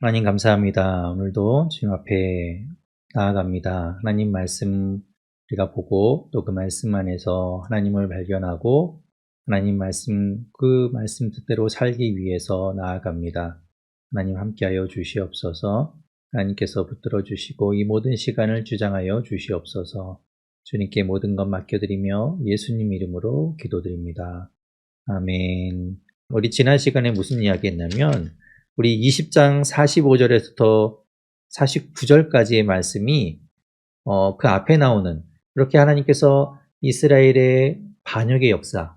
하나님 감사합니다. 오늘도 주님 앞에 나아갑니다. 하나님 말씀 우리가 보고 또 그 말씀 안에서 하나님을 발견하고 하나님 말씀 그 말씀 뜻대로 살기 위해서 나아갑니다. 하나님 함께하여 주시옵소서. 하나님께서 붙들어 주시고 이 모든 시간을 주장하여 주시옵소서. 주님께 모든 것 맡겨드리며 예수님 이름으로 기도드립니다. 아멘. 우리 지난 시간에 무슨 이야기 했냐면 우리 20장 45절에서부터 49절까지의 말씀이 그 앞에 나오는 그렇게 하나님께서 이스라엘의 반역의 역사,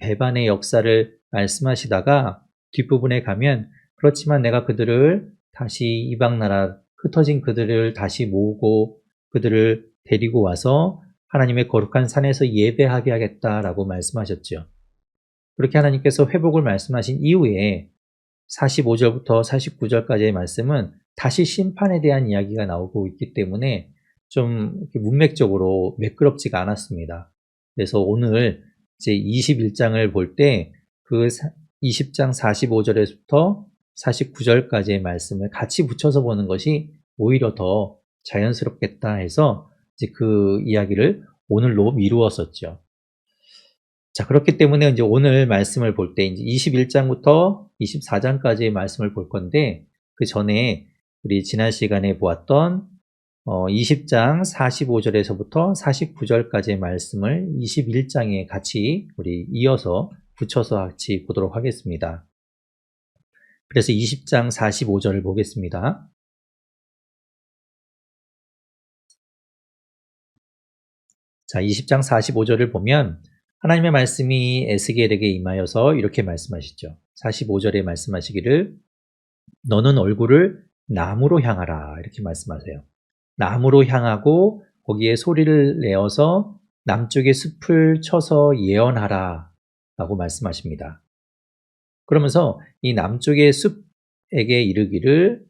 배반의 역사를 말씀하시다가 뒷부분에 가면 그렇지만 내가 그들을 다시 이방 나라 흩어진 그들을 다시 모으고 그들을 데리고 와서 하나님의 거룩한 산에서 예배하게 하겠다라고 말씀하셨죠. 그렇게 하나님께서 회복을 말씀하신 이후에 45절부터 49절까지의 말씀은 다시 심판에 대한 이야기가 나오고 있기 때문에 좀 문맥적으로 매끄럽지가 않았습니다. 그래서 오늘 이제 21장을 볼 때 그 20장 45절에서부터 49절까지의 말씀을 같이 붙여서 보는 것이 오히려 더 자연스럽겠다 해서 이제 그 이야기를 오늘로 미루었었죠. 자, 그렇기 때문에 이제 오늘 말씀을 볼 때 이제 21장부터 24장까지의 말씀을 볼 건데 그 전에 우리 지난 시간에 보았던 20장 45절에서부터 49절까지의 말씀을 21장에 같이 우리 이어서 붙여서 같이 보도록 하겠습니다. 그래서 20장 45절을 보겠습니다. 자, 20장 45절을 보면 하나님의 말씀이 에스겔에게 임하여서 이렇게 말씀하시죠. 45절에 말씀하시기를 너는 얼굴을 남으로 향하라 이렇게 말씀하세요. 남으로 향하고 거기에 소리를 내어서 남쪽의 숲을 쳐서 예언하라 라고 말씀하십니다. 그러면서 이 남쪽의 숲에게 이르기를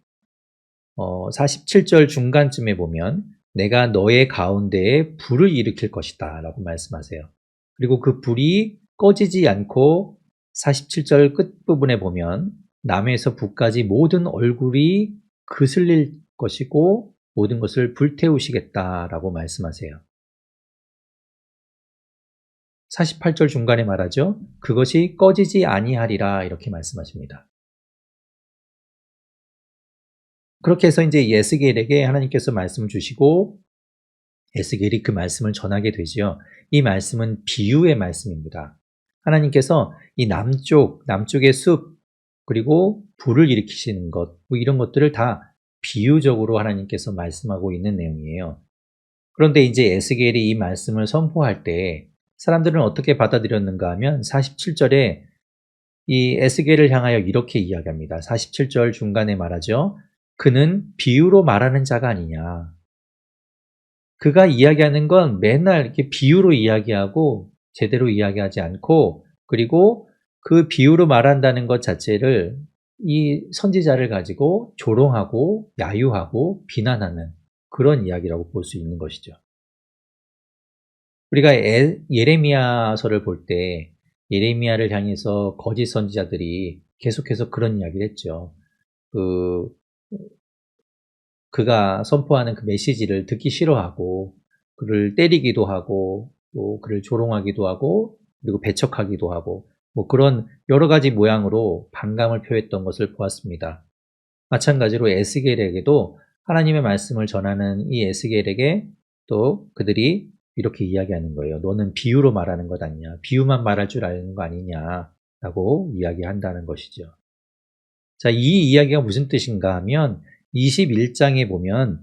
47절 중간쯤에 보면 내가 너의 가운데에 불을 일으킬 것이다 라고 말씀하세요. 그리고 그 불이 꺼지지 않고 47절 끝부분에 보면 남에서 북까지 모든 얼굴이 그슬릴 것이고 모든 것을 불태우시겠다라고 말씀하세요. 48절 중간에 말하죠. 그것이 꺼지지 아니하리라 이렇게 말씀하십니다. 그렇게 해서 이제 에스겔에게 하나님께서 말씀을 주시고 에스겔이 그 말씀을 전하게 되죠. 이 말씀은 비유의 말씀입니다. 하나님께서 이 남쪽의 숲, 그리고 불을 일으키시는 것, 뭐 이런 것들을 다 비유적으로 하나님께서 말씀하고 있는 내용이에요. 그런데 이제 에스겔이 이 말씀을 선포할 때 사람들은 어떻게 받아들였는가 하면 47절에 이 에스겔을 향하여 이렇게 이야기합니다. 47절 중간에 말하죠. 그는 비유로 말하는 자가 아니냐. 그가 이야기하는 건 맨날 이렇게 비유로 이야기하고 제대로 이야기하지 않고 그리고 그 비유로 말한다는 것 자체를 이 선지자를 가지고 조롱하고 야유하고 비난하는 그런 이야기라고 볼 수 있는 것이죠. 우리가 예레미야서를 볼 때 예레미야를 향해서 거짓 선지자들이 계속해서 그런 이야기를 했죠. 그가 선포하는 그 메시지를 듣기 싫어하고 그를 때리기도 하고 또 그를 조롱하기도 하고 그리고 배척하기도 하고 뭐 그런 여러 가지 모양으로 반감을 표했던 것을 보았습니다. 마찬가지로 에스겔에게도 하나님의 말씀을 전하는 이 에스겔에게 또 그들이 이렇게 이야기하는 거예요. 너는 비유로 말하는 것 아니냐. 비유만 말할 줄 아는 거 아니냐라고 이야기한다는 것이죠. 자, 이 이야기가 무슨 뜻인가 하면 21장에 보면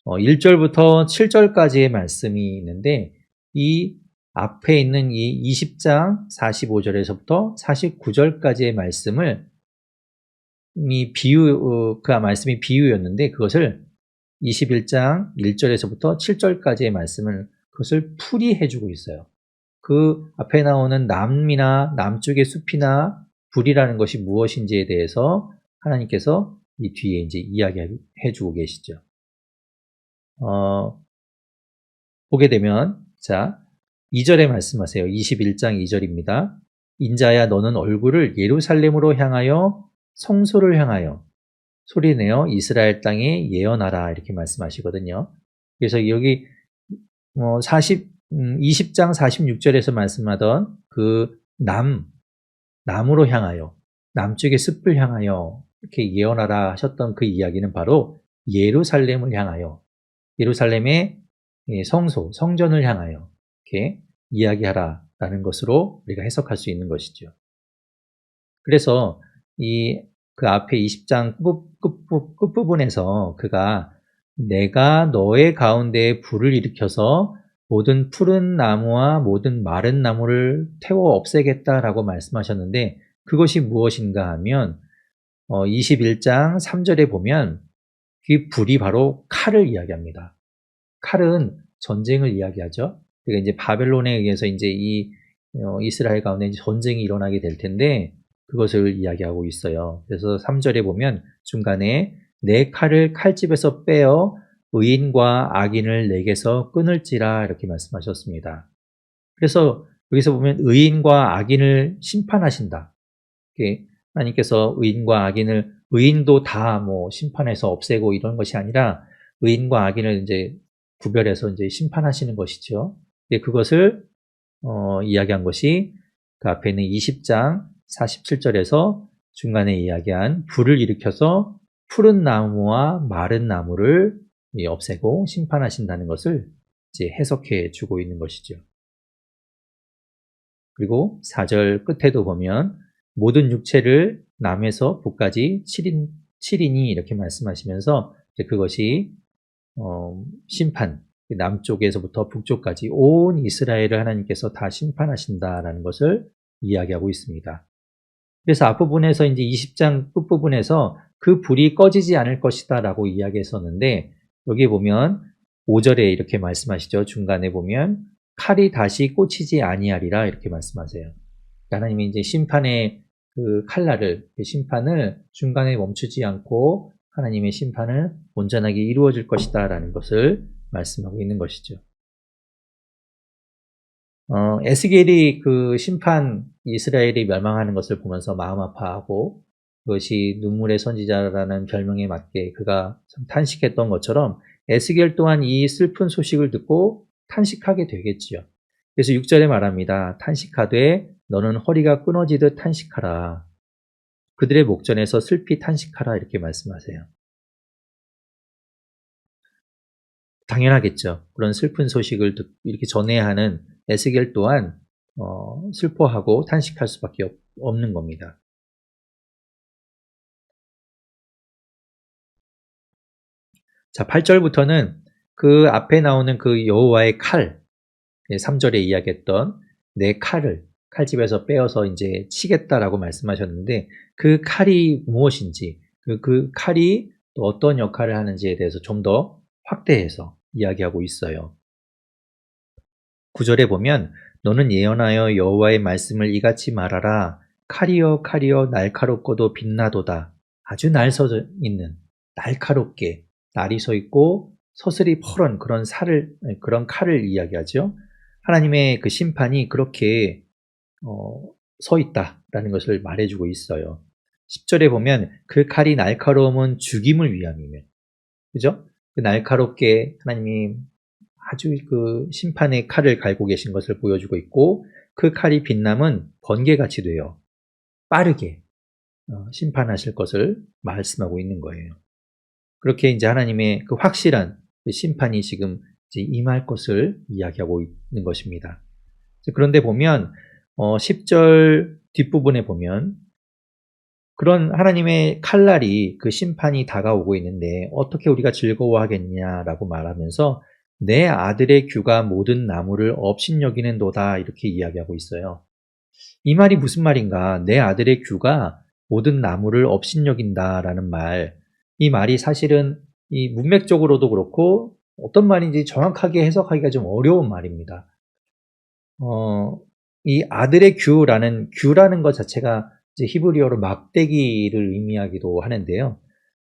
1절부터 7절까지의 말씀이 있는데 이 앞에 있는 이 20장 45절에서부터 49절까지의 말씀을 그 말씀이 비유였는데 그것을 21장 1절에서부터 7절까지의 말씀을 그것을 풀이해 주고 있어요. 그 앞에 나오는 남이나 남쪽의 숲이나 불이라는 것이 무엇인지에 대해서 하나님께서 이 뒤에 이제 이야기해 주고 계시죠. 보게 되면, 자, 2절에 말씀하세요. 21장 2절입니다. 인자야, 너는 얼굴을 예루살렘으로 향하여 성소를 향하여 소리내어 이스라엘 땅에 예언하라 이렇게 말씀하시거든요. 그래서 여기 20장 46절에서 말씀하던 그 남으로 향하여 남쪽의 습을 향하여 이렇게 예언하라 하셨던 그 이야기는 바로 예루살렘을 향하여 예루살렘의 성전을 향하여 이렇게 이야기하라라는 것으로 우리가 해석할 수 있는 것이죠. 그래서 그 앞에 20장 끝부분에서 그가 내가 너의 가운데에 불을 일으켜서 모든 푸른 나무와 모든 마른 나무를 태워 없애겠다라고 말씀하셨는데 그것이 무엇인가 하면 21장 3절에 보면 그 불이 바로 칼을 이야기합니다. 칼은 전쟁을 이야기하죠. 그러니까 이제 바벨론에 의해서 이제 이스라엘 가운데 이제 전쟁이 일어나게 될 텐데 그것을 이야기하고 있어요. 그래서 3절에 보면 중간에 내 칼을 칼집에서 빼어 의인과 악인을 내게서 끊을지라 이렇게 말씀하셨습니다. 그래서 여기서 보면 의인과 악인을 심판하신다. 하나님께서 의인과 악인을 의인도 다 뭐 심판해서 없애고 이런 것이 아니라 의인과 악인을 이제 구별해서 이제 심판하시는 것이죠. 그것을 이야기한 것이 그 앞에 있는 20장 47절에서 중간에 이야기한 불을 일으켜서 푸른 나무와 마른 나무를 없애고 심판하신다는 것을 이제 해석해 주고 있는 것이죠. 그리고 4절 끝에도 보면 모든 육체를 남에서 북까지 7인이 이렇게 말씀하시면서 그것이 심판, 남쪽에서부터 북쪽까지 온 이스라엘을 하나님께서 다 심판하신다라는 것을 이야기하고 있습니다. 그래서 앞부분에서 이제 20장 끝부분에서 그 불이 꺼지지 않을 것이다 라고 이야기했었는데 여기 보면 5절에 이렇게 말씀하시죠. 중간에 보면 칼이 다시 꽂히지 아니하리라 이렇게 말씀하세요. 하나님이 이제 심판의 그 칼날을, 심판을 중간에 멈추지 않고 하나님의 심판을 온전하게 이루어질 것이다 라는 것을 말씀하고 있는 것이죠. 에스겔이 그 심판 이스라엘이 멸망하는 것을 보면서 마음 아파하고 그것이 눈물의 선지자라는 별명에 맞게 그가 참 탄식했던 것처럼 에스겔 또한 이 슬픈 소식을 듣고 탄식하게 되겠지요. 그래서 6절에 말합니다. 탄식하되 너는 허리가 끊어지듯 탄식하라. 그들의 목전에서 슬피 탄식하라 이렇게 말씀하세요. 당연하겠죠. 그런 슬픈 소식을 이렇게 전해야 하는 에스겔 또한 슬퍼하고 탄식할 수밖에 없는 겁니다. 자, 8절부터는 그 앞에 나오는 그 여호와의 칼, 3절에 이야기했던 내 칼집에서 빼어서 이제 치겠다라고 말씀하셨는데 그 칼이 무엇인지, 그 칼이 또 어떤 역할을 하는지에 대해서 좀 더 확대해서 이야기하고 있어요. 9절에 보면 너는 예언하여 여호와의 말씀을 이같이 말하라. 칼이여 칼이여 날카롭고도 빛나도다. 아주 날 서 있는 날카롭게 날이 서 있고 서슬이 퍼런 그런 칼을 이야기하죠. 하나님의 그 심판이 그렇게 서 있다라는 것을 말해주고 있어요. 10절에 보면 그 칼이 날카로움은 죽임을 위함이며, 그죠? 그 날카롭게 하나님이 아주 그 심판의 칼을 갈고 계신 것을 보여주고 있고 그 칼이 빛남은 번개같이 되어 빠르게 심판하실 것을 말씀하고 있는 거예요. 그렇게 이제 하나님의 그 확실한 심판이 지금 이제 임할 것을 이야기하고 있는 것입니다. 그런데 보면 10절 뒷부분에 보면 그런 하나님의 칼날이 그 심판이 다가오고 있는데 어떻게 우리가 즐거워하겠냐라고 말하면서 내 아들의 규가 모든 나무를 업신여기는도다 이렇게 이야기하고 있어요. 이 말이 무슨 말인가? 내 아들의 규가 모든 나무를 업신여긴다라는 말, 이 말이 사실은 이 문맥적으로도 그렇고 어떤 말인지 정확하게 해석하기가 좀 어려운 말입니다. 이 아들의 규라는 것 자체가 이제 히브리어로 막대기를 의미하기도 하는데요.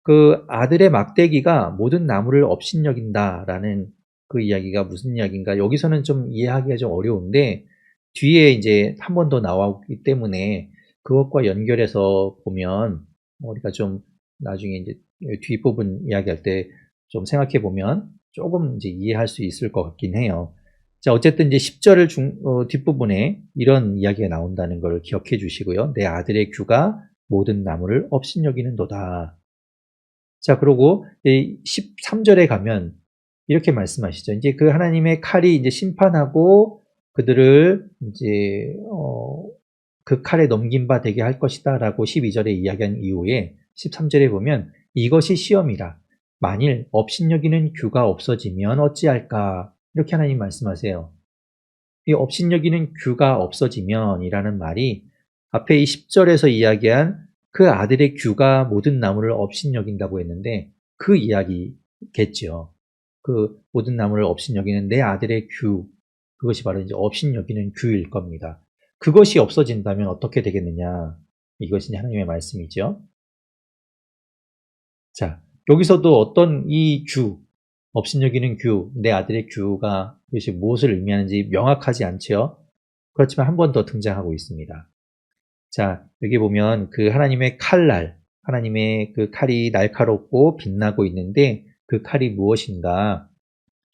그 아들의 막대기가 모든 나무를 업신여긴다라는 그 이야기가 무슨 이야기인가? 여기서는 좀 이해하기가 좀 어려운데 뒤에 이제 한 번 더 나오기 때문에 그것과 연결해서 보면 우리가 좀 나중에 이제 뒷부분 이야기할 때 좀 생각해 보면 조금 이제 이해할 수 있을 것 같긴 해요. 자, 어쨌든 이제 10절 뒷부분에 이런 이야기가 나온다는 걸 기억해 주시고요. 내 아들의 규가 모든 나무를 업신여기는도다. 자, 그러고 13절에 가면 이렇게 말씀하시죠. 이제 그 하나님의 칼이 이제 심판하고 그들을 이제 그 칼에 넘긴 바 되게 할 것이다라고 12절에 이야기한 이후에 13절에 보면 이것이 시험이라. 만일 업신여기는 규가 없어지면 어찌할까? 이렇게 하나님 말씀하세요. 이 업신여기는 규가 없어지면이라는 말이 앞에 이 10절에서 이야기한 그 아들의 규가 모든 나무를 업신여긴다고 했는데 그 이야기겠죠. 그 모든 나무를 업신여기는 내 아들의 규, 그것이 바로 이제 업신여기는 규일 겁니다. 그것이 없어진다면 어떻게 되겠느냐? 이것이 하나님의 말씀이죠. 자, 여기서도 어떤 이 규, 업신여기는 규, 내 아들의 규가 그것이 무엇을 의미하는지 명확하지 않죠. 그렇지만 한 번 더 등장하고 있습니다. 자, 여기 보면 그 하나님의 칼날, 하나님의 그 칼이 날카롭고 빛나고 있는데 그 칼이 무엇인가?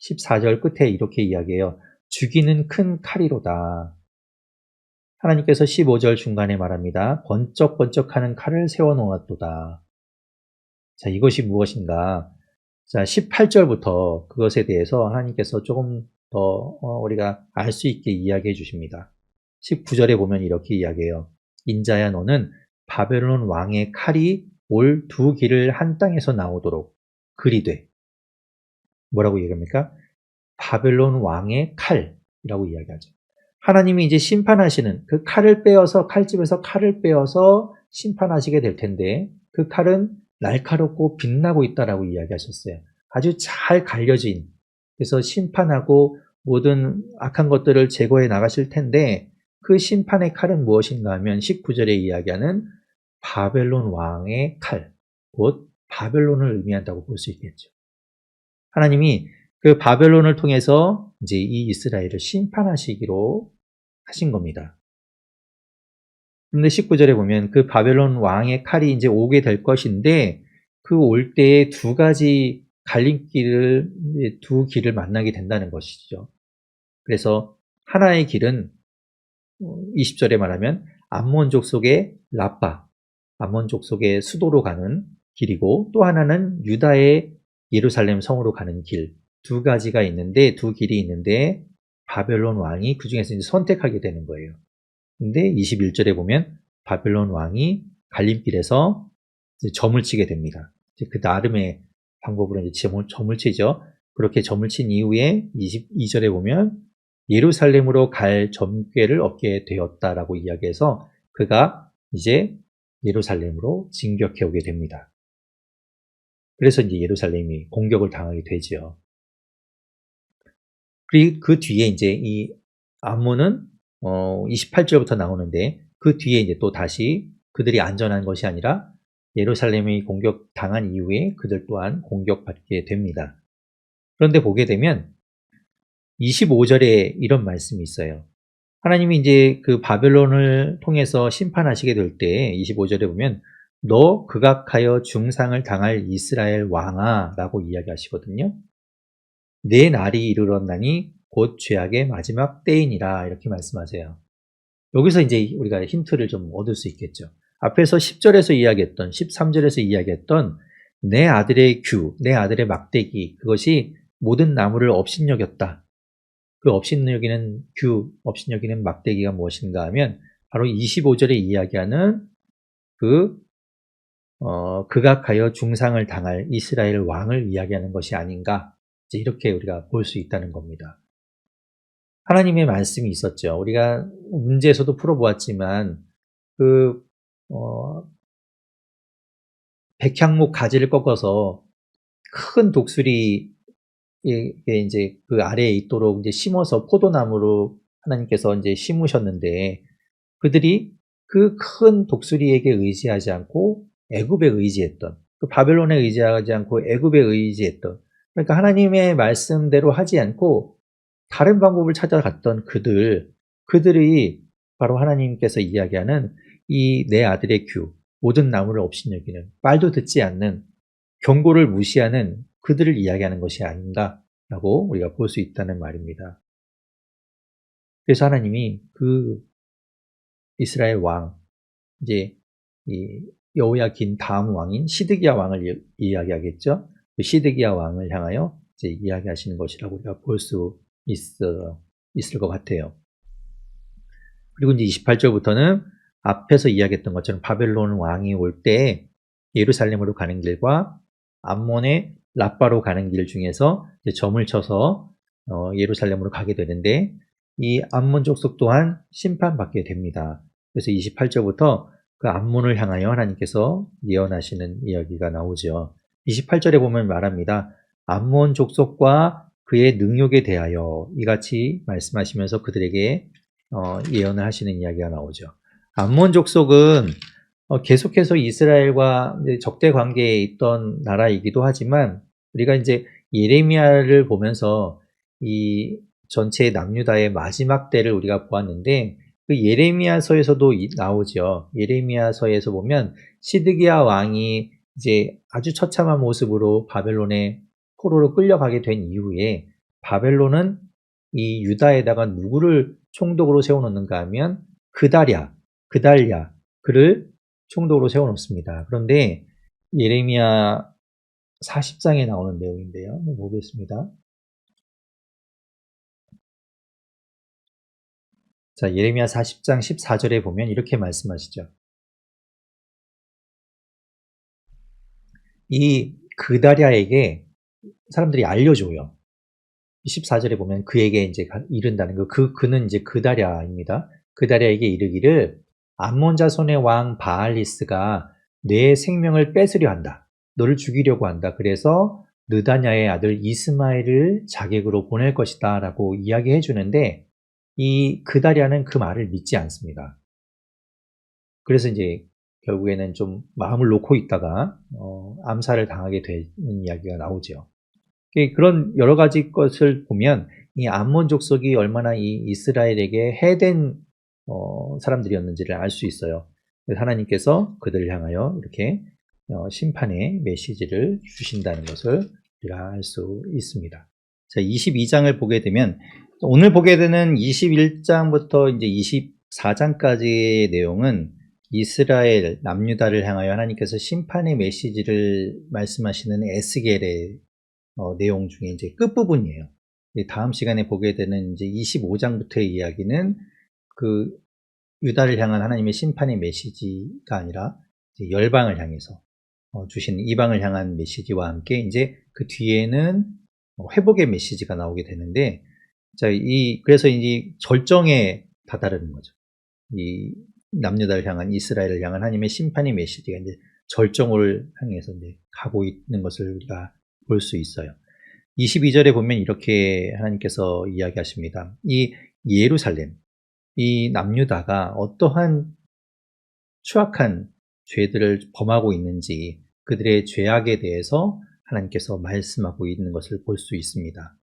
14절 끝에 이렇게 이야기해요. 죽이는 큰 칼이로다. 하나님께서 15절 중간에 말합니다. 번쩍번쩍하는 칼을 세워놓았도다. 자, 이것이 무엇인가? 자, 18절부터 그것에 대해서 하나님께서 조금 더 우리가 알 수 있게 이야기해 주십니다. 19절에 보면 이렇게 이야기해요. 인자야 너는 바벨론 왕의 칼이 올 두 길을 한 땅에서 나오도록 그리되 뭐라고 얘기합니까? 바벨론 왕의 칼이라고 이야기하죠. 하나님이 이제 심판하시는 그 칼을 빼어서 칼집에서 칼을 빼어서 심판하시게 될 텐데 그 칼은 날카롭고 빛나고 있다라고 이야기하셨어요. 아주 잘 갈려진, 그래서 심판하고 모든 악한 것들을 제거해 나가실 텐데 그 심판의 칼은 무엇인가 하면 19절에 이야기하는 바벨론 왕의 칼, 곧 바벨론을 의미한다고 볼 수 있겠죠. 하나님이 그 바벨론을 통해서 이제 이 이스라엘을 심판하시기로 하신 겁니다. 그런데 19절에 보면 그 바벨론 왕의 칼이 이제 오게 될 것인데 그 올 때에 두 가지 갈림길을, 두 길을 만나게 된다는 것이죠. 그래서 하나의 길은 20절에 말하면 암몬 족속의 라빠, 암몬 족속의 수도로 가는 길이고 또 하나는 유다의 예루살렘 성으로 가는 길, 두 가지가 있는데 두 길이 있는데 바벨론 왕이 그 중에서 이제 선택하게 되는 거예요. 근데 21절에 보면 바벨론 왕이 갈림길에서 점을 치게 됩니다. 그 나름의 방법으로 이제 점을 치죠. 그렇게 점을 친 이후에 22절에 보면 예루살렘으로 갈 점괘를 얻게 되었다라고 이야기해서 그가 이제 예루살렘으로 진격해 오게 됩니다. 그래서 이제 예루살렘이 공격을 당하게 되죠. 그리고 그 뒤에 이제 이 암몬은 28절부터 나오는데 그 뒤에 이제 또 다시 그들이 안전한 것이 아니라 예루살렘이 공격당한 이후에 그들 또한 공격받게 됩니다. 그런데 보게 되면 25절에 이런 말씀이 있어요. 하나님이 이제 그 바벨론을 통해서 심판하시게 될 때 25절에 보면 너 극악하여 중상을 당할 이스라엘 왕아 라고 이야기하시거든요. 내 날이 이르렀나니 곧 죄악의 마지막 때이니라 이렇게 말씀하세요. 여기서 이제 우리가 힌트를 좀 얻을 수 있겠죠. 앞에서 10절에서 이야기했던 13절에서 이야기했던 내 아들의 규, 내 아들의 막대기 그것이 모든 나무를 업신여겼다. 그 업신여기는 규, 업신여기는 막대기가 무엇인가 하면 바로 25절에 이야기하는 그 극악하여 중상을 당할 이스라엘 왕을 이야기하는 것이 아닌가 이제 이렇게 우리가 볼 수 있다는 겁니다. 하나님의 말씀이 있었죠. 우리가 문제에서도 풀어보았지만 백향목 가지를 꺾어서 큰 독수리 이제 그 아래에 있도록 이제 심어서 포도나무로 하나님께서 이제 심으셨는데 그들이 그 큰 독수리에게 의지하지 않고 애굽에 의지했던 그 바벨론에 의지하지 않고 애굽에 의지했던 그러니까 하나님의 말씀대로 하지 않고 다른 방법을 찾아갔던 그들이 바로 하나님께서 이야기하는 이 내 아들의 규, 모든 나무를 업신여기는, 말도 듣지 않는, 경고를 무시하는 그들을 이야기하는 것이 아닌가라고 우리가 볼 수 있다는 말입니다. 그래서 하나님이 그 이스라엘 왕, 이제 이 여호야긴 다음 왕인 시드기야 왕을 이야기하겠죠. 그 시드기야 왕을 향하여 이제 이야기하시는 것이라고 우리가 볼 수 있을 것 같아요. 그리고 이제 28절부터는 앞에서 이야기했던 것처럼 바벨론 왕이 올 때 예루살렘으로 가는 길과 암몬의 라빠로 가는 길 중에서 이제 점을 쳐서 예루살렘으로 가게 되는데, 이 암몬 족속 또한 심판받게 됩니다. 그래서 28절부터 그 암몬을 향하여 하나님께서 예언하시는 이야기가 나오죠. 28절에 보면 말합니다. 암몬 족속과 그의 능력에 대하여 이같이 말씀하시면서 그들에게 예언을 하시는 이야기가 나오죠. 암몬 족속은 계속해서 이스라엘과 적대 관계에 있던 나라이기도 하지만, 우리가 이제 예레미야를 보면서 이 전체 남유다의 마지막 때를 우리가 보았는데, 그 예레미야서에서도 나오죠. 예레미야서에서 보면 시드기야 왕이 이제 아주 처참한 모습으로 바벨론의 포로로 끌려가게 된 이후에 바벨론은 이 유다에다가 누구를 총독으로 세워놓는가 하면 그달랴, 그를 총독으로 세워놓습니다. 그런데 예레미야 40장에 나오는 내용인데요. 한번 보겠습니다. 자, 예레미야 40장 14절에 보면 이렇게 말씀하시죠. 이 그달랴에게 사람들이 알려줘요. 14절에 보면 그에게 이제 이른다는 그는 이제 그달랴입니다. 그달랴에게 이르기를 암몬 자손의 왕 바알리스가 내 생명을 뺏으려 한다. 너를 죽이려고 한다. 그래서 느다냐의 아들 이스마엘을 자객으로 보낼 것이다 라고 이야기해 주는데, 이 그달랴는 그 말을 믿지 않습니다. 그래서 이제 결국에는 좀 마음을 놓고 있다가 암살을 당하게 되는 이야기가 나오죠. 그런 여러 가지 것을 보면 이 암몬 족속이 얼마나 이 이스라엘에게 해된 사람들이었는지를 알 수 있어요. 그래서 하나님께서 그들을 향하여 이렇게 심판의 메시지를 주신다는 것을 우리가 알 수 있습니다. 자, 22장을 보게 되면 오늘 보게 되는 21장부터 이제 24장까지의 내용은 이스라엘 남유다를 향하여 하나님께서 심판의 메시지를 말씀하시는 에스겔의 내용 중에 이제 끝부분이에요. 다음 시간에 보게 되는 이제 25장부터의 이야기는 그 유다를 향한 하나님의 심판의 메시지가 아니라 이제 열방을 향해서 주신 이방을 향한 메시지와 함께 이제 그 뒤에는 회복의 메시지가 나오게 되는데, 자, 그래서 이제 절정에 다다르는 거죠. 이 남유다를 향한 이스라엘을 향한 하나님의 심판의 메시지가 이제 절정을 향해서 이제 가고 있는 것을 우리가 볼 수 있어요. 22절에 보면 이렇게 하나님께서 이야기하십니다. 이 예루살렘, 이 남유다가 어떠한 추악한 죄들을 범하고 있는지 그들의 죄악에 대해서 하나님께서 말씀하고 있는 것을 볼 수 있습니다.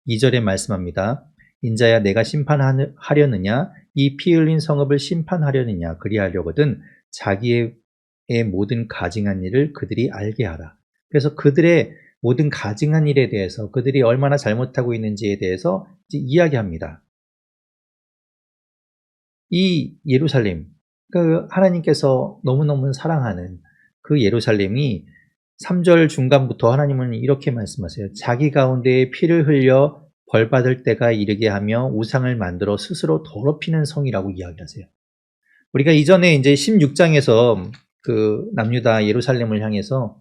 2절에 말씀합니다. 인자야 내가 심판하려느냐, 이 피 흘린 성읍을 심판하려느냐, 그리하려거든 자기의 모든 가증한 일을 그들이 알게 하라. 그래서 그들의 모든 가증한 일에 대해서, 그들이 얼마나 잘못하고 있는지에 대해서 이야기합니다. 이 예루살렘, 그 하나님께서 너무너무 사랑하는 그 예루살렘이 3절 중간부터 하나님은 이렇게 말씀하세요. 자기 가운데에 피를 흘려 벌받을 때가 이르게 하며 우상을 만들어 스스로 더럽히는 성이라고 이야기하세요. 우리가 이전에 이제 16장에서 그 남유다 예루살렘을 향해서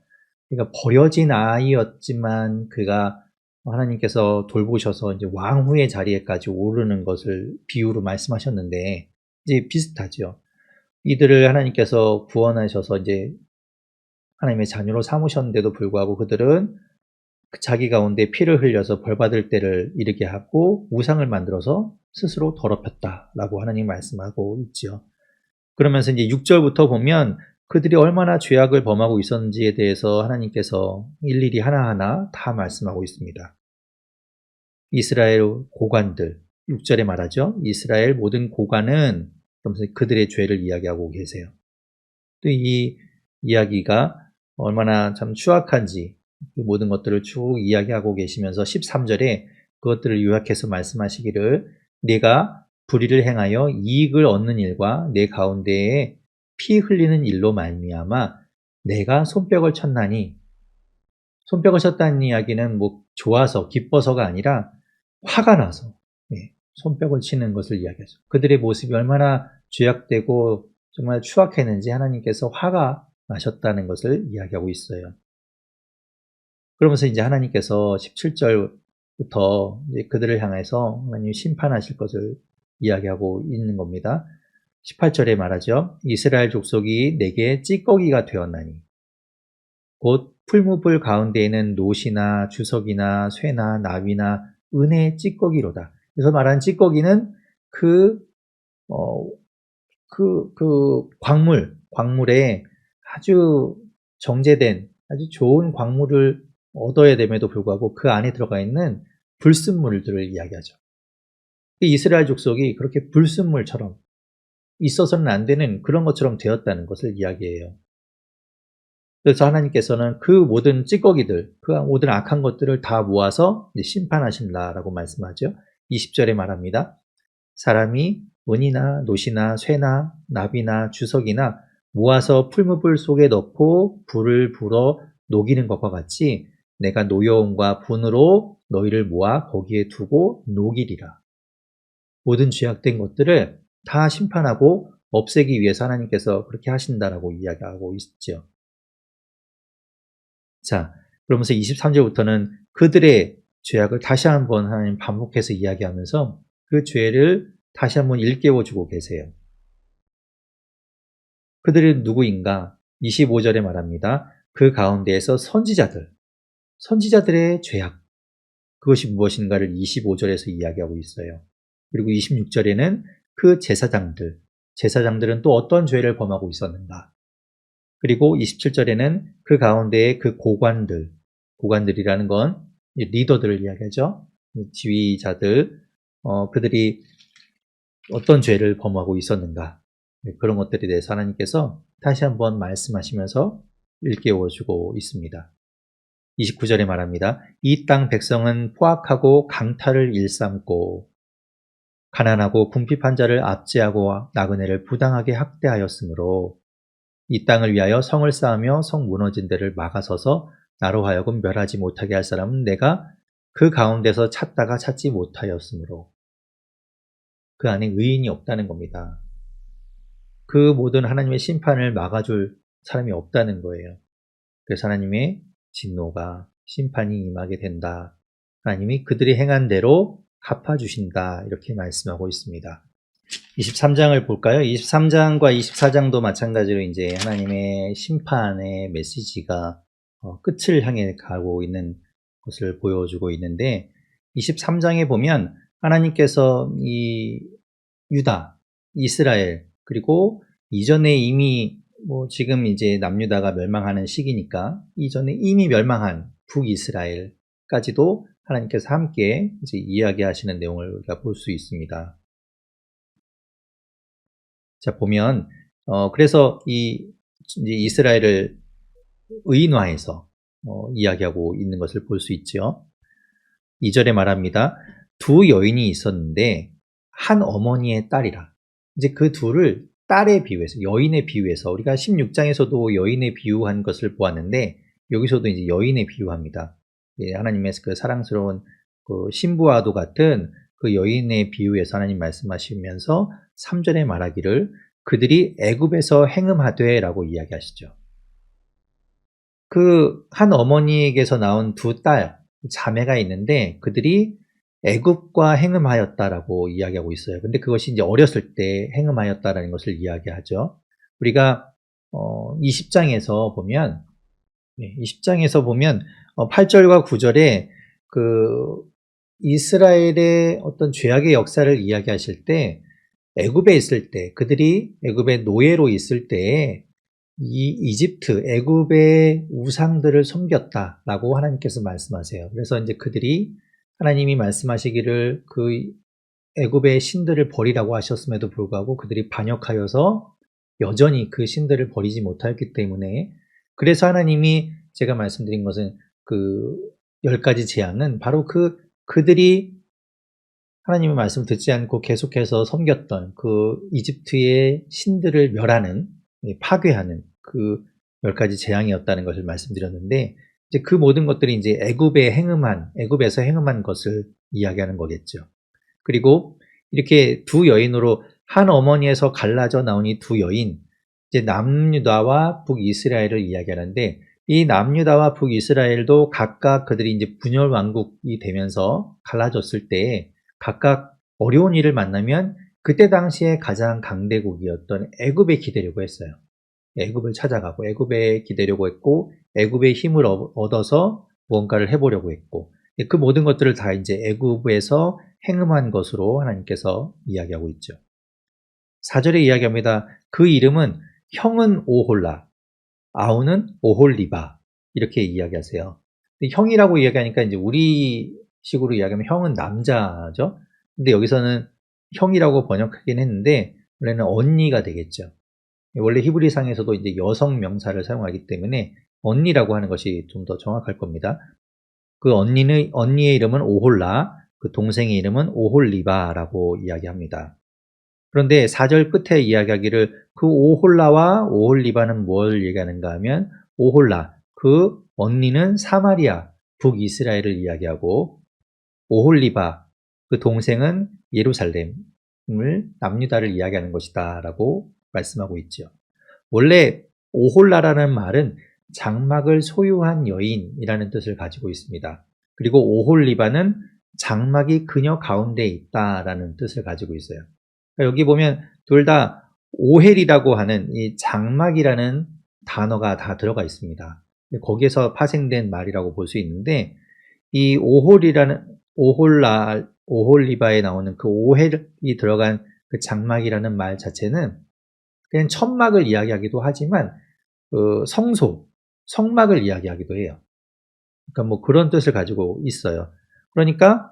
그가 버려진 아이였지만 그가 하나님께서 돌보셔서 이제 왕후의 자리에까지 오르는 것을 비유로 말씀하셨는데, 이제 비슷하죠. 이들을 하나님께서 구원하셔서 이제 하나님의 자녀로 삼으셨는데도 불구하고 그들은 자기 가운데 피를 흘려서 벌받을 때를 이르게 하고 우상을 만들어서 스스로 더럽혔다라고 하나님 말씀하고 있죠. 그러면서 이제 6절부터 보면 그들이 얼마나 죄악을 범하고 있었는지에 대해서 하나님께서 일일이 하나하나 다 말씀하고 있습니다. 이스라엘 고관들, 6절에 말하죠. 이스라엘 모든 고관은, 그러면서 그들의 죄를 이야기하고 계세요. 또 이 이야기가 얼마나 참 추악한지 그 모든 것들을 쭉 이야기하고 계시면서 13절에 그것들을 요약해서 말씀하시기를 네가 불의를 행하여 이익을 얻는 일과 내 가운데에 피 흘리는 일로 말미암아 내가 손뼉을 쳤나니, 손뼉을 쳤다는 이야기는 뭐 좋아서 기뻐서가 아니라 화가 나서 손뼉을 치는 것을 이야기하죠. 그들의 모습이 얼마나 죄악되고 정말 추악했는지 하나님께서 화가 나셨다는 것을 이야기하고 있어요. 그러면서 이제 하나님께서 17절부터 이제 그들을 향해서 하나님이 심판하실 것을 이야기하고 있는 겁니다. 18절에 말하죠. 이스라엘 족속이 내게 찌꺼기가 되었나니 곧 풀무불 가운데에는 노시나 주석이나 쇠나 나비나 은의 찌꺼기로다. 그래서 말하는 찌꺼기는 광물에 아주 정제된 아주 좋은 광물을 얻어야 됨에도 불구하고 그 안에 들어가 있는 불순물들을 이야기하죠. 이스라엘 족속이 그렇게 불순물처럼 있어서는 안 되는 그런 것처럼 되었다는 것을 이야기해요. 그래서 하나님께서는 그 모든 찌꺼기들, 그 모든 악한 것들을 다 모아서 심판하신다라고 말씀하죠. 20절에 말합니다. 사람이 은이나 노시나 쇠나 나비나 주석이나 모아서 풀무불 속에 넣고 불을 불어 녹이는 것과 같이 내가 노여움과 분으로 너희를 모아 거기에 두고 녹이리라. 모든 죄악된 것들을 다 심판하고 없애기 위해서 하나님께서 그렇게 하신다라고 이야기하고 있죠. 자, 그러면서 23절부터는 그들의 죄악을 다시 한번 하나님 반복해서 이야기하면서 그 죄를 다시 한번 일깨워주고 계세요. 그들이 누구인가? 25절에 말합니다. 그 가운데에서 선지자들의 죄악, 그것이 무엇인가를 25절에서 이야기하고 있어요. 그리고 26절에는 그 제사장들은 또 어떤 죄를 범하고 있었는가? 그리고 27절에는 그 가운데에 그 고관들이라는 건 리더들을 이야기하죠. 지휘자들, 그들이 어떤 죄를 범하고 있었는가? 그런 것들에 대해서 하나님께서 다시 한번 말씀하시면서 일깨워주고 있습니다. 29절에 말합니다. 이 땅 백성은 포악하고 강탈을 일삼고 가난하고 궁핍한 자를 압제하고 나그네를 부당하게 학대하였으므로 이 땅을 위하여 성을 쌓으며 성 무너진 데를 막아서서 나로 하여금 멸하지 못하게 할 사람은 내가 그 가운데서 찾다가 찾지 못하였으므로 그 안에 의인이 없다는 겁니다. 그 모든 하나님의 심판을 막아줄 사람이 없다는 거예요. 그래서 하나님의 진노가 심판이 임하게 된다. 하나님이 그들이 행한 대로 갚아주신다. 이렇게 말씀하고 있습니다. 23장을 볼까요? 23장과 24장도 마찬가지로 이제 하나님의 심판의 메시지가 끝을 향해 가고 있는 것을 보여주고 있는데 23장에 보면 하나님께서 이 유다, 이스라엘 그리고 이전에 이미 지금 이제 남유다가 멸망하는 시기니까 이전에 이미 멸망한 북이스라엘까지도 하나님께서 함께 이제 이야기하시는 내용을 우리가 볼 수 있습니다. 자, 보면, 그래서 이제 이스라엘을 의인화해서, 이야기하고 있는 것을 볼 수 있죠. 2절에 말합니다. 두 여인이 있었는데, 한 어머니의 딸이라. 이제 그 둘을 딸에 비유해서, 여인에 비유해서, 우리가 16장에서도 여인에 비유한 것을 보았는데, 여기서도 이제 여인에 비유합니다. 하나님의 그 사랑스러운 그 신부와도 같은 그 여인의 비유에서 하나님 말씀하시면서 3절에 말하기를 그들이 애굽에서 행음하되 라고 이야기하시죠. 그 한 어머니에게서 나온 두 딸, 자매가 있는데 그들이 애굽과 행음하였다라고 이야기하고 있어요. 근데 그것이 이제 어렸을 때 행음하였다라는 것을 이야기하죠. 우리가 20장에서 보면 8절과 9절에 그 이스라엘의 어떤 죄악의 역사를 이야기하실 때 애굽에 있을 때 그들이 애굽의 노예로 있을 때에 이 이집트 애굽의 우상들을 섬겼다라고 하나님께서 말씀하세요. 그래서 이제 그들이 하나님이 말씀하시기를 그 애굽의 신들을 버리라고 하셨음에도 불구하고 그들이 반역하여서 여전히 그 신들을 버리지 못했기 때문에, 그래서 하나님이 제가 말씀드린 것은 그 10가지 재앙은 바로 그들이 하나님의 말씀 듣지 않고 계속해서 섬겼던 그 이집트의 신들을 멸하는, 파괴하는 그 10가지 재앙이었다는 것을 말씀드렸는데, 이제 그 모든 것들이 이제 애굽에서 행음한 것을 이야기하는 거겠죠. 그리고 이렇게 두 여인으로 한 어머니에서 갈라져 나온 이 두 여인, 이제 남유다와 북이스라엘을 이야기하는데, 이 남유다와 북이스라엘도 각각 그들이 이제 분열 왕국이 되면서 갈라졌을 때 각각 어려운 일을 만나면 그때 당시에 가장 강대국이었던 애굽에 기대려고 했어요. 애굽을 찾아가고 애굽에 기대려고 했고, 애굽의 힘을 얻어서 무언가를 해보려고 했고, 그 모든 것들을 다 이제 애굽에서 행음한 것으로 하나님께서 이야기하고 있죠. 4절에 이야기합니다. 그 이름은 형은 오홀라, 아우는 오홀리바, 이렇게 이야기하세요. 형이라고 이야기하니까 이제 우리 식으로 이야기하면 형은 남자죠. 근데 여기서는 형이라고 번역하긴 했는데 원래는 언니가 되겠죠. 원래 히브리상에서도 이제 여성 명사를 사용하기 때문에 언니라고 하는 것이 좀 더 정확할 겁니다. 그 언니의 이름은 오홀라, 그 동생의 이름은 오홀리바라고 이야기합니다. 그런데 4절 끝에 이야기하기를 그 오홀라와 오홀리바는 뭘 얘기하는가 하면, 오홀라, 그 언니는 사마리아, 북이스라엘을 이야기하고, 오홀리바, 그 동생은 예루살렘을, 남유다를 이야기하는 것이다 라고 말씀하고 있죠. 원래 오홀라라는 말은 장막을 소유한 여인이라는 뜻을 가지고 있습니다. 그리고 오홀리바는 장막이 그녀 가운데 있다라는 뜻을 가지고 있어요. 여기 보면 둘 다 오헬이라고 하는 이 장막이라는 단어가 다 들어가 있습니다. 거기에서 파생된 말이라고 볼 수 있는데, 이 오홀리바에 나오는 그 오헬이 들어간 그 장막이라는 말 자체는 그냥 천막을 이야기하기도 하지만 성막을 이야기하기도 해요. 그러니까 뭐 그런 뜻을 가지고 있어요. 그러니까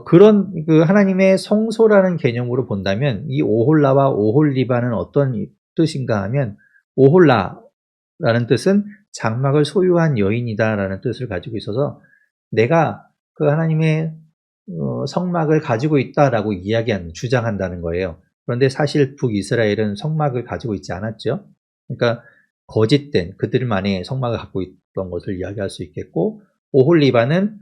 그런 그 하나님의 성소라는 개념으로 본다면 이 오홀라와 오홀리바는 어떤 뜻인가 하면, 오홀라라는 뜻은 장막을 소유한 여인이다라는 뜻을 가지고 있어서 내가 그 하나님의 성막을 가지고 있다라고 주장한다는 거예요. 그런데 사실 북이스라엘은 성막을 가지고 있지 않았죠. 그러니까 거짓된 그들만의 성막을 갖고 있던 것을 이야기할 수 있겠고, 오홀리바는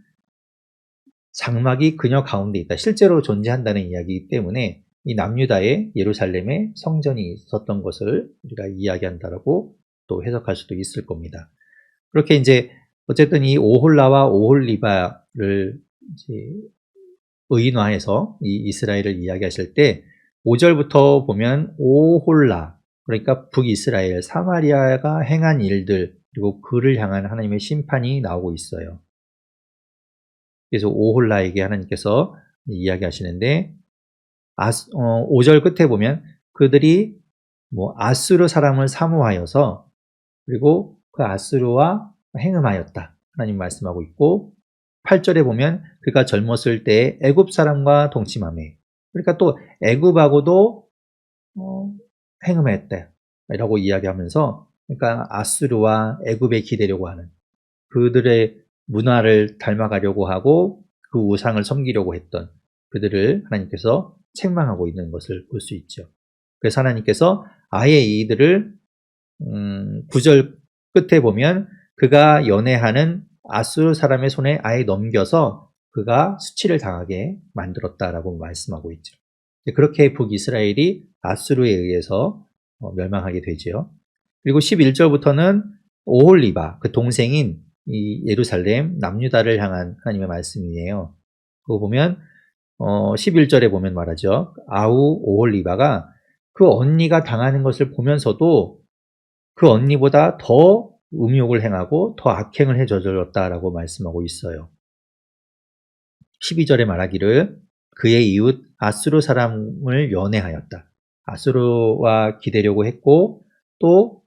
장막이 그녀 가운데 있다, 실제로 존재한다는 이야기이기 때문에 이 남유다의 예루살렘에 성전이 있었던 것을 우리가 이야기한다라고 또 해석할 수도 있을 겁니다. 그렇게 이제 어쨌든 이 오홀라와 오홀리바를 이제 의인화해서 이 이스라엘을 이야기하실 때 5절부터 보면 오홀라, 그러니까 북이스라엘 사마리아가 행한 일들, 그리고 그를 향한 하나님의 심판이 나오고 있어요. 그래서 오홀라에게 하나님께서 이야기하시는데, 5절 끝에 보면 그들이 아수르 사람을 사모하여서, 그리고 그 아수르와 행음하였다, 하나님 말씀하고 있고, 8절에 보면 그가 젊었을 때 애굽 사람과 동침하매, 그러니까 또 애굽하고도 행음했다 라고 이야기하면서, 그러니까 아수르와 애굽에 기대려고 하는, 그들의 문화를 닮아가려고 하고 그 우상을 섬기려고 했던 그들을 하나님께서 책망하고 있는 것을 볼 수 있죠. 그래서 하나님께서 아예 이들을 9절 끝에 보면 그가 연애하는 아수르 사람의 손에 아예 넘겨서 그가 수치를 당하게 만들었다라고 말씀하고 있죠. 그렇게 북이스라엘이 아수르에 의해서 멸망하게 되죠. 그리고 11절부터는 오홀리바, 그 동생인 이 예루살렘, 남유다를 향한 하나님의 말씀이에요. 그거 보면 11절에 보면 말하죠. 아우 오홀리바가 그 언니가 당하는 것을 보면서도 그 언니보다 더 음욕을 행하고 더 악행을 해 저질렀다라고 말씀하고 있어요. 12절에 말하기를 그의 이웃 아수르 사람을 연애하였다. 아수르와 기대려고 했고, 또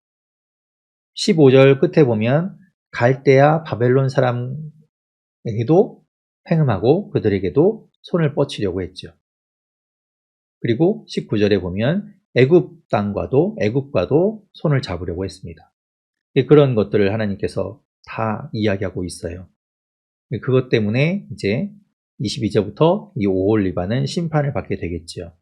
15절 끝에 보면 갈대아 바벨론 사람에게도 행음하고 그들에게도 손을 뻗치려고 했죠. 그리고 19절에 보면 애굽과도 손을 잡으려고 했습니다. 그런 것들을 하나님께서 다 이야기하고 있어요. 그것 때문에 이제 22절부터 이 오홀리바는 심판을 받게 되겠죠.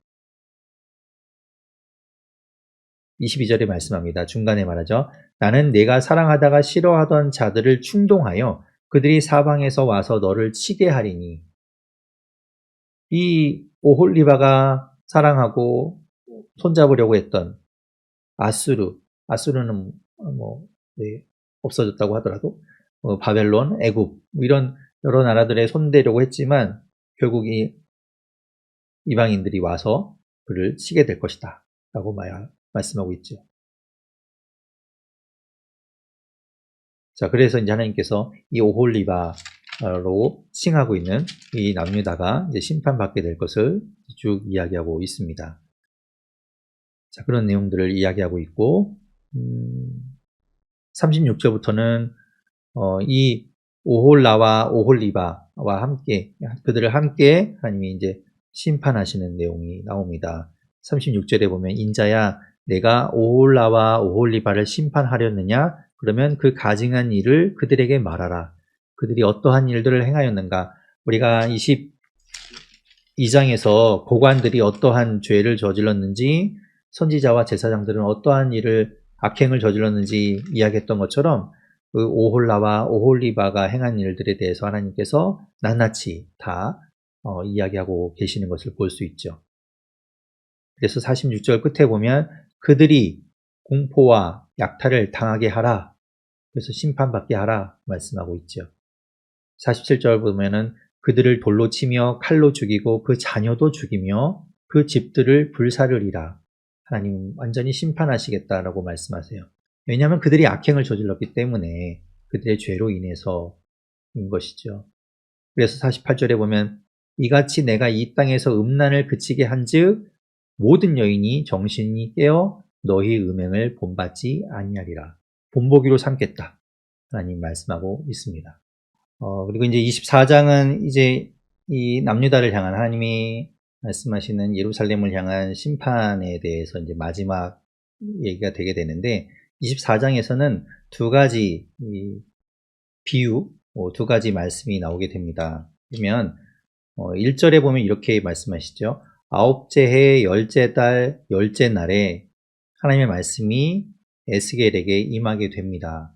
22절에 말씀합니다. 중간에 말하죠. 나는 내가 사랑하다가 싫어하던 자들을 충동하여 그들이 사방에서 와서 너를 치게 하리니. 이 오홀리바가 사랑하고 손잡으려고 했던 아수르는 네, 없어졌다고 하더라도 바벨론, 애굽 이런 여러 나라들에 손대려고 했지만 결국 이 이방인들이 와서 그를 치게 될 것이다 라고 말씀하고 있죠. 자, 그래서 이제 하나님께서 이 오홀리바로 칭하고 있는 이 남유다가 이제 심판받게 될 것을 쭉 이야기하고 있습니다. 자, 그런 내용들을 이야기하고 있고, 36절부터는 이 오홀라와 오홀리바와 함께 그들을 함께 하나님이 이제 심판하시는 내용이 나옵니다. 36절에 보면 인자야 내가 오홀라와 오홀리바를 심판하려느냐 그러면 그 가증한 일을 그들에게 말하라. 그들이 어떠한 일들을 행하였는가. 우리가 22장에서 고관들이 어떠한 죄를 저질렀는지 선지자와 제사장들은 어떠한 악행을 저질렀는지 이야기했던 것처럼 그 오홀라와 오홀리바가 행한 일들에 대해서 하나님께서 낱낱이 다 이야기하고 계시는 것을 볼 수 있죠. 그래서 46절 끝에 보면 그들이 공포와 약탈을 당하게 하라. 그래서 심판받게 하라 말씀하고 있죠. 47절 보면은 그들을 돌로 치며 칼로 죽이고 그 자녀도 죽이며 그 집들을 불사르리라. 하나님 완전히 심판하시겠다라고 말씀하세요. 왜냐하면 그들이 악행을 저질렀기 때문에 그들의 죄로 인해서인 것이죠. 그래서 48절에 보면 이같이 내가 이 땅에서 음란을 그치게 한즉 모든 여인이 정신이 깨어 너희 음행을 본받지 아니하리라. 본보기로 삼겠다. 하나님 말씀하고 있습니다. 그리고 이제 24장은 이제 이 남유다를 향한 하나님이 말씀하시는 예루살렘을 향한 심판에 대해서 이제 마지막 얘기가 되게 되는데 24장에서는 두 가지 비유, 두 가지 말씀이 나오게 됩니다. 그러면 1절에 보면 이렇게 말씀하시죠. 아홉째 해, 열째 달, 열째 날에 하나님의 말씀이 에스겔에게 임하게 됩니다.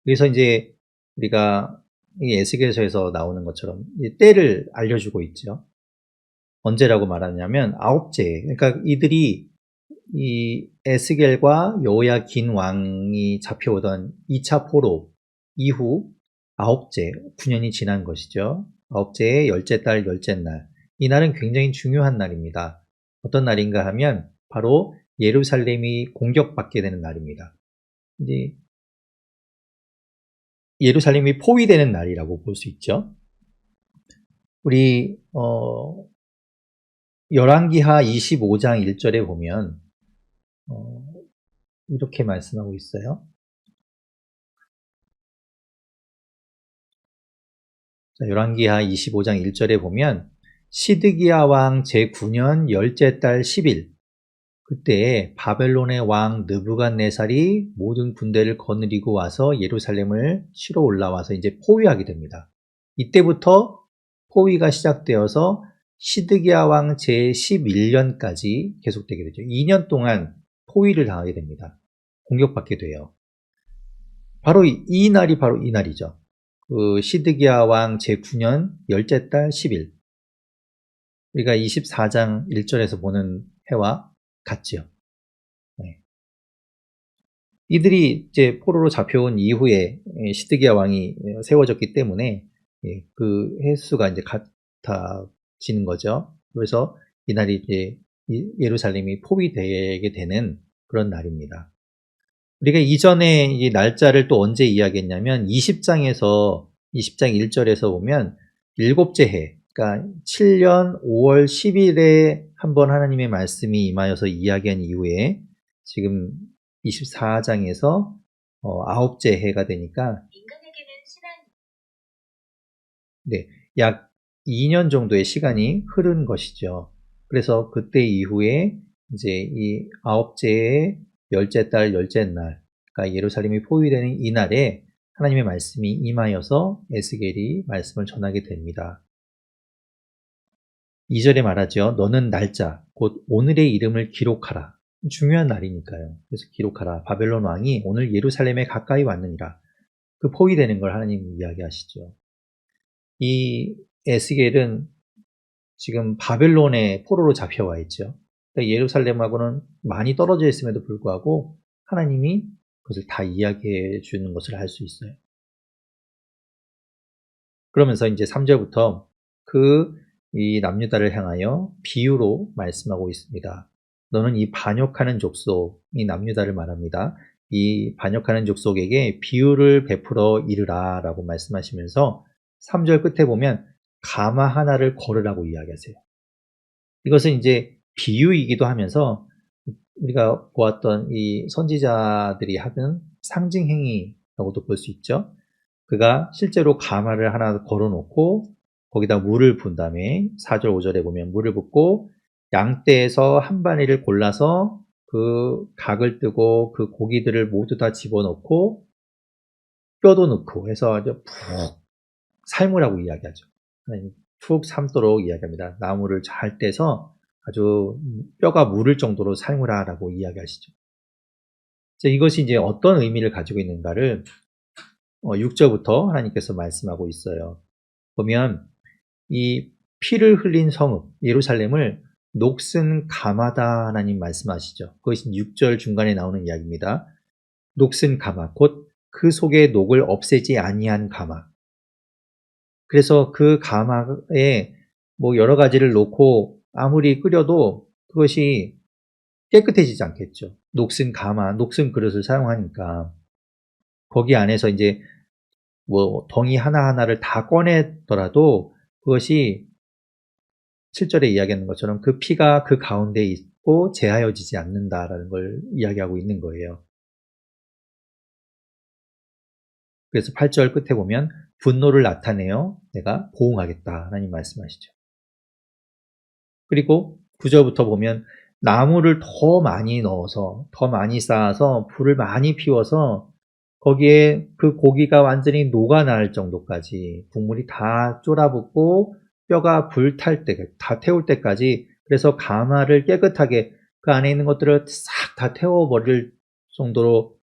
그래서 이제 우리가 이 에스겔서에서 나오는 것처럼 때를 알려주고 있죠. 언제라고 말하냐면 아홉째. 그러니까 이들이 이 에스겔과 여호야긴 왕이 잡혀오던 2차 포로 이후 아홉째, 9년이 지난 것이죠. 아홉째의 열째 달, 열째 날. 이 날은 굉장히 중요한 날입니다. 어떤 날인가 하면 바로 예루살렘이 공격받게 되는 날입니다. 이제 예루살렘이 포위되는 날이라고 볼 수 있죠. 우리 열왕기하 25장 1절에 보면 이렇게 말씀하고 있어요. 열왕기하 25장 1절에 보면 시드기야 왕 제9년 열째 달 10일 그때 바벨론의 왕 느부갓네살이 모든 군대를 거느리고 와서 예루살렘을 치러 올라와서 이제 포위하게 됩니다. 이때부터 포위가 시작되어서 시드기야 왕 제11년까지 계속되게 되죠. 2년 동안 포위를 당하게 됩니다. 공격받게 돼요. 바로 이 날이 바로 이 날이죠. 그 시드기야 왕 제9년 열째 달 10일. 우리가 24장 1절에서 보는 해와 같죠. 네. 이들이 이제 포로로 잡혀온 이후에 시드기야 왕이 세워졌기 때문에 그 횟수가 이제 같아지는 거죠. 그래서 이날이 이제 예루살렘이 포위되게 되는 그런 날입니다. 우리가 이전에 이 날짜를 또 언제 이야기했냐면 20장 1절에서 보면 일곱째 해, 그러니까 7년 5월 10일에 한번 하나님의 말씀이 임하여서 이야기한 이후에 지금 24장에서 아홉째 해가 되니까 네, 약 2년 정도의 시간이 흐른 것이죠. 그래서 그때 이후에 이제 이 아홉째의 열째 달 열째 날, 그러니까 예루살렘이 포위되는 이날에 하나님의 말씀이 임하여서 에스겔이 말씀을 전하게 됩니다. 2절에 말하죠. 너는 날짜, 곧 오늘의 이름을 기록하라. 중요한 날이니까요. 그래서 기록하라. 바벨론 왕이 오늘 예루살렘에 가까이 왔느니라. 그 포위되는 걸 하나님이 이야기하시죠. 이 에스겔은 지금 바벨론의 포로로 잡혀와 있죠. 그러니까 예루살렘하고는 많이 떨어져 있음에도 불구하고 하나님이 그것을 다 이야기해 주는 것을 알 수 있어요. 그러면서 이제 3절부터 이 남유다를 향하여 비유로 말씀하고 있습니다. 너는 이 반역하는 족속, 이 남유다를 말합니다. 이 반역하는 족속에게 비유를 베풀어 이르라 라고 말씀하시면서 3절 끝에 보면 가마 하나를 걸으라고 이야기하세요. 이것은 이제 비유이기도 하면서 우리가 보았던 이 선지자들이 하는 상징 행위라고도 볼 수 있죠. 그가 실제로 가마를 하나 걸어놓고 거기다 물을 분 다음에 4절 5절에 보면 물을 붓고 양떼에서 한 마리를 골라서 그 각을 뜨고 그 고기들을 모두 다 집어넣고 뼈도 넣고 해서 아주 푹 삶으라고 이야기하죠. 푹 삶도록 이야기합니다. 나무를 잘 떼서 아주 뼈가 무를 정도로 삶으라라고 이야기하시죠. 이것이 이제 어떤 의미를 가지고 있는가를 6절부터 하나님께서 말씀하고 있어요. 보면 이 피를 흘린 성읍 예루살렘을 녹슨 가마다 하나님 말씀하시죠. 그것이 6절 중간에 나오는 이야기입니다. 녹슨 가마, 곧 그 속에 녹을 없애지 아니한 가마. 그래서 그 가마에 뭐 여러 가지를 놓고 아무리 끓여도 그것이 깨끗해지지 않겠죠. 녹슨 가마, 녹슨 그릇을 사용하니까 거기 안에서 이제 뭐 덩이 하나하나를 다 꺼내더라도 그것이 7절에 이야기하는 것처럼 그 피가 그 가운데 있고 제하여지지 않는다라는 걸 이야기하고 있는 거예요. 그래서 8절 끝에 보면 분노를 나타내어 내가 보응하겠다 하나님 말씀하시죠. 그리고 9절부터 보면 나무를 더 많이 넣어서 더 많이 쌓아서 불을 많이 피워서 거기에 그 고기가 완전히 녹아날 정도까지 국물이 다 쫄아붙고 뼈가 불탈 때, 다 태울 때까지 그래서 가마를 깨끗하게 그 안에 있는 것들을 싹 다 태워버릴 정도로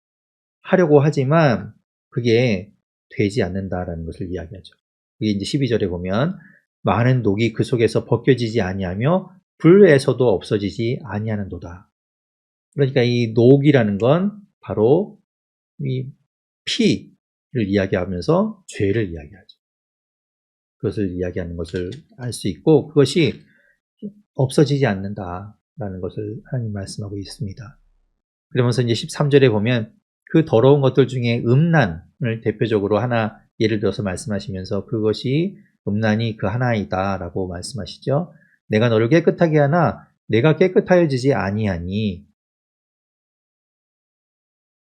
하려고 하지만 그게 되지 않는다라는 것을 이야기하죠. 이게 이제 12절에 보면 많은 녹이 그 속에서 벗겨지지 아니하며 불에서도 없어지지 아니하는도다. 그러니까 이 녹이라는 건 바로 이 피를 이야기하면서 죄를 이야기하죠. 그것을 이야기하는 것을 알 수 있고 그것이 없어지지 않는다라는 것을 하나님 말씀하고 있습니다. 그러면서 이제 13절에 보면 그 더러운 것들 중에 음란을 대표적으로 하나 예를 들어서 말씀하시면서 그것이 음란이 그 하나이다라고 말씀하시죠. 내가 너를 깨끗하게 하나 내가 깨끗하여지지 아니하니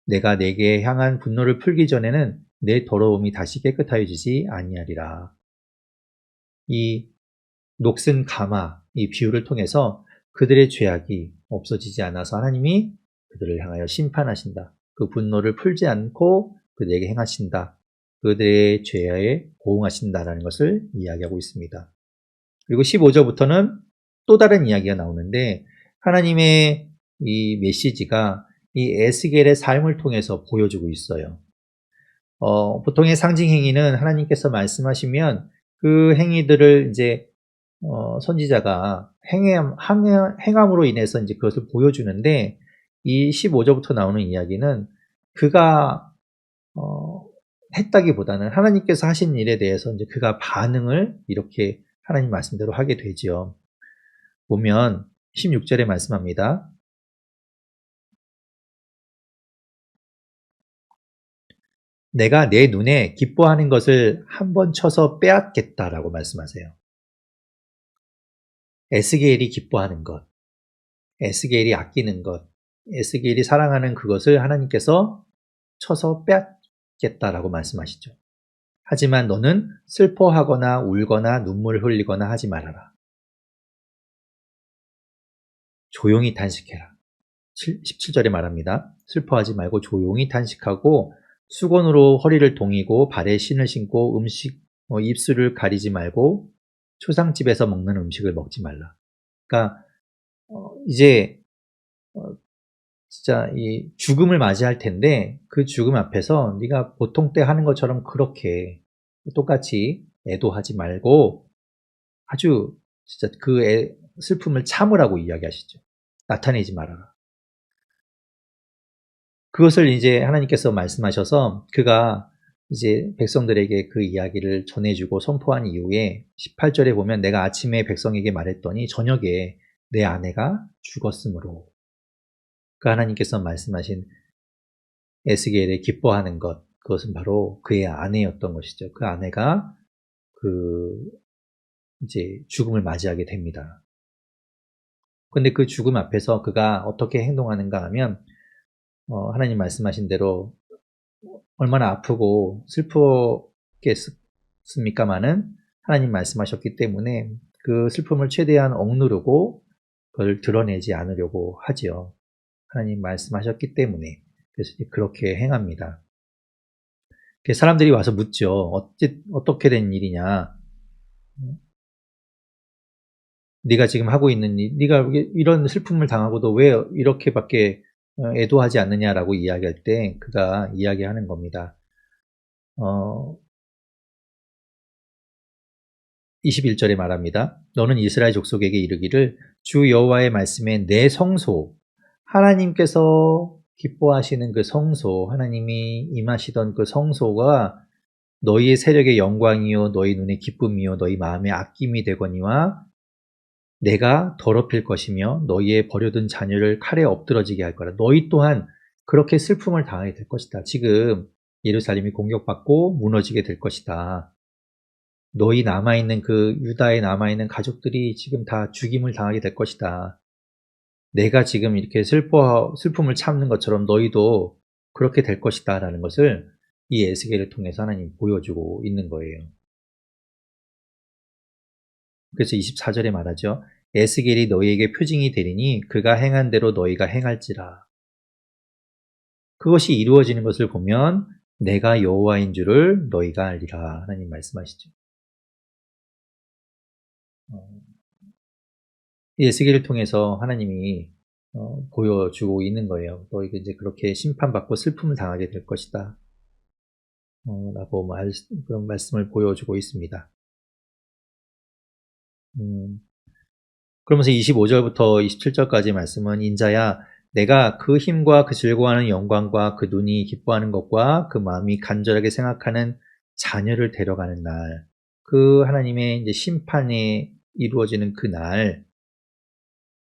내가 내게 향한 분노를 풀기 전에는 내 더러움이 다시 깨끗하여지지 아니하리라. 이 녹슨 가마, 이 비유를 통해서 그들의 죄악이 없어지지 않아서 하나님이 그들을 향하여 심판하신다. 그 분노를 풀지 않고 그들에게 행하신다. 그들의 죄에 보응하신다라는 것을 이야기하고 있습니다. 그리고 15절부터는 또 다른 이야기가 나오는데 하나님의 이 메시지가 이 에스겔의 삶을 통해서 보여주고 있어요. 보통의 상징 행위는 하나님께서 말씀하시면 그 행위들을 이제 선지자가 행함으로 인해서 이제 그것을 보여주는데 이 15절부터 나오는 이야기는 그가 했다기보다는 하나님께서 하신 일에 대해서 이제 그가 반응을 이렇게 하나님 말씀대로 하게 되죠. 보면 16절에 말씀합니다. 내가 내 눈에 기뻐하는 것을 한번 쳐서 빼앗겠다라고 말씀하세요. 에스겔이 기뻐하는 것, 에스겔이 아끼는 것, 에스겔이 사랑하는 그것을 하나님께서 쳐서 빼앗겠다라고 말씀하시죠. 하지만 너는 슬퍼하거나 울거나 눈물을 흘리거나 하지 말아라. 조용히 단식해라. 17절에 말합니다. 슬퍼하지 말고 조용히 단식하고 수건으로 허리를 동이고 발에 신을 신고 입술을 가리지 말고 초상집에서 먹는 음식을 먹지 말라. 그러니까 이제 진짜 이 죽음을 맞이할 텐데 그 죽음 앞에서 네가 보통 때 하는 것처럼 그렇게 똑같이 애도하지 말고 아주 진짜 그 슬픔을 참으라고 이야기하시죠. 나타내지 말아라. 그것을 이제 하나님께서 말씀하셔서 그가 이제 백성들에게 그 이야기를 전해주고 선포한 이후에 18절에 보면 내가 아침에 백성에게 말했더니 저녁에 내 아내가 죽었으므로 그 하나님께서 말씀하신 에스겔의 기뻐하는 것 그것은 바로 그의 아내였던 것이죠. 그 아내가 그 이제 죽음을 맞이하게 됩니다. 근데 그 죽음 앞에서 그가 어떻게 행동하는가 하면 하나님 말씀하신 대로 얼마나 아프고 슬프겠습니까마는 하나님 말씀하셨기 때문에 그 슬픔을 최대한 억누르고 그걸 드러내지 않으려고 하지요. 하나님 말씀하셨기 때문에 그래서 그렇게 행합니다. 사람들이 와서 묻죠. 어떻게 된 일이냐? 네가 지금 하고 있는 일, 네가 이런 슬픔을 당하고도 왜 이렇게밖에 애도하지 않느냐라고 이야기할 때 그가 이야기하는 겁니다. 21절에 말합니다. 너는 이스라엘 족속에게 이르기를 주 여호와의 말씀에 내 성소 하나님께서 기뻐하시는 그 성소 하나님이 임하시던 그 성소가 너희의 세력의 영광이요 너희 눈의 기쁨이요 너희 마음의 아낌이 되거니와 내가 더럽힐 것이며 너희의 버려둔 자녀를 칼에 엎드러지게 할 거라. 너희 또한 그렇게 슬픔을 당하게 될 것이다. 지금 예루살렘이 공격받고 무너지게 될 것이다. 너희 남아있는 그 유다에 남아있는 가족들이 지금 다 죽임을 당하게 될 것이다. 내가 지금 이렇게 슬픔을 참는 것처럼 너희도 그렇게 될 것이다 라는 것을 이 에스겔을 통해서 하나님 보여주고 있는 거예요. 그래서 24절에 말하죠. 에스겔이 너희에게 표징이 되리니 그가 행한 대로 너희가 행할지라. 그것이 이루어지는 것을 보면 내가 여호와인 줄을 너희가 알리라. 하나님 말씀하시죠. 이 에스겔을 통해서 하나님이 보여주고 있는 거예요. 너희가 이제 그렇게 심판받고 슬픔을 당하게 될 것이다. 라고 그런 말씀을 보여주고 있습니다. 그러면서 25절부터 27절까지 말씀은 인자야 내가 그 힘과 그 즐거워하는 영광과 그 눈이 기뻐하는 것과 그 마음이 간절하게 생각하는 자녀를 데려가는 날, 그 하나님의 이제 심판이 이루어지는 그 날,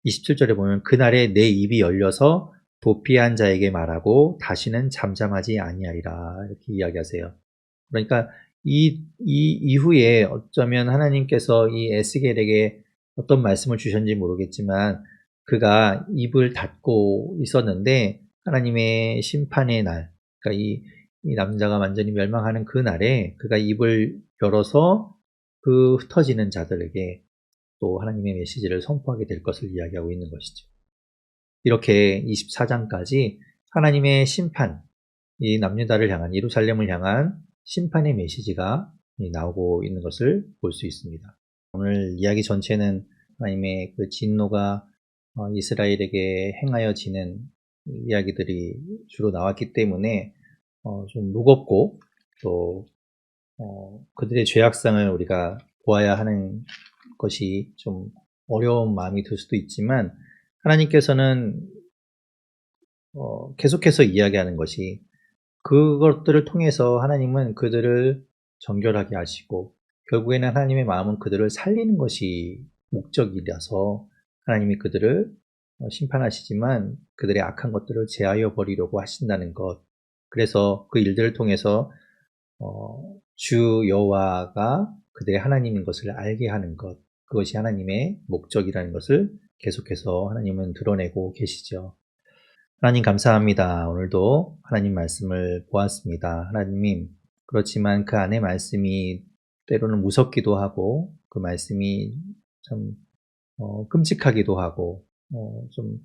27절에 보면 그날에 내 입이 열려서 도피한 자에게 말하고 다시는 잠잠하지 아니하리라 이렇게 이야기하세요. 그러니까 이 이후에 어쩌면 하나님께서 이 에스겔에게 어떤 말씀을 주셨는지 모르겠지만 그가 입을 닫고 있었는데 하나님의 심판의 날, 그러니까 이 남자가 완전히 멸망하는 그 날에 그가 입을 열어서 그 흩어지는 자들에게 또 하나님의 메시지를 선포하게 될 것을 이야기하고 있는 것이죠. 이렇게 24장까지 하나님의 심판, 이 남유다를 향한 예루살렘을 향한 심판의 메시지가 나오고 있는 것을 볼 수 있습니다. 오늘 이야기 전체는 하나님의 그 진노가 이스라엘에게 행하여지는 이야기들이 주로 나왔기 때문에 좀 무겁고 또 그들의 죄악상을 우리가 보아야 하는 것이 좀 어려운 마음이 들 수도 있지만 하나님께서는 계속해서 이야기하는 것이 그것들을 통해서 하나님은 그들을 정결하게 하시고 결국에는 하나님의 마음은 그들을 살리는 것이 목적이라서 하나님이 그들을 심판하시지만 그들의 악한 것들을 제하여 버리려고 하신다는 것. 그래서 그 일들을 통해서 주 여호와가 그들의 하나님인 것을 알게 하는 것. 그것이 하나님의 목적이라는 것을 계속해서 하나님은 드러내고 계시죠. 하나님 감사합니다. 오늘도 하나님 말씀을 보았습니다. 하나님, 그렇지만 그 안에 말씀이 때로는 무섭기도 하고 그 말씀이 참 끔찍하기도 하고 좀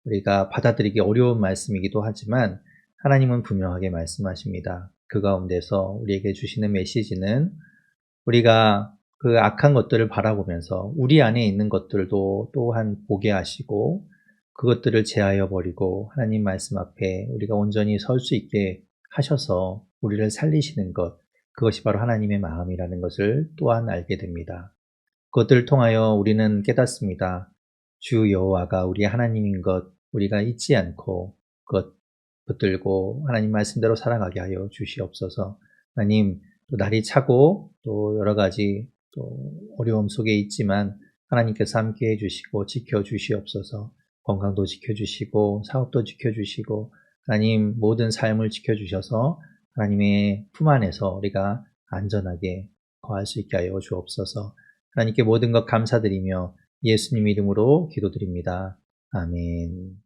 우리가 받아들이기 어려운 말씀이기도 하지만 하나님은 분명하게 말씀하십니다. 그 가운데서 우리에게 주시는 메시지는 우리가 그 악한 것들을 바라보면서 우리 안에 있는 것들도 또한 보게 하시고 그것들을 제하여 버리고 하나님 말씀 앞에 우리가 온전히 설 수 있게 하셔서 우리를 살리시는 것, 그것이 바로 하나님의 마음이라는 것을 또한 알게 됩니다. 그것들을 통하여 우리는 깨닫습니다. 주 여호와가 우리 하나님인 것 우리가 잊지 않고 그것 붙들고 하나님 말씀대로 살아가게 하여 주시옵소서. 하나님, 또 날이 차고 또 여러 가지 또 어려움 속에 있지만 하나님께서 함께 해주시고 지켜주시옵소서. 건강도 지켜주시고 사업도 지켜주시고 하나님 모든 삶을 지켜주셔서 하나님의 품 안에서 우리가 안전하게 거할 수 있게 하여 주옵소서. 하나님께 모든 것 감사드리며 예수님 이름으로 기도드립니다. 아멘.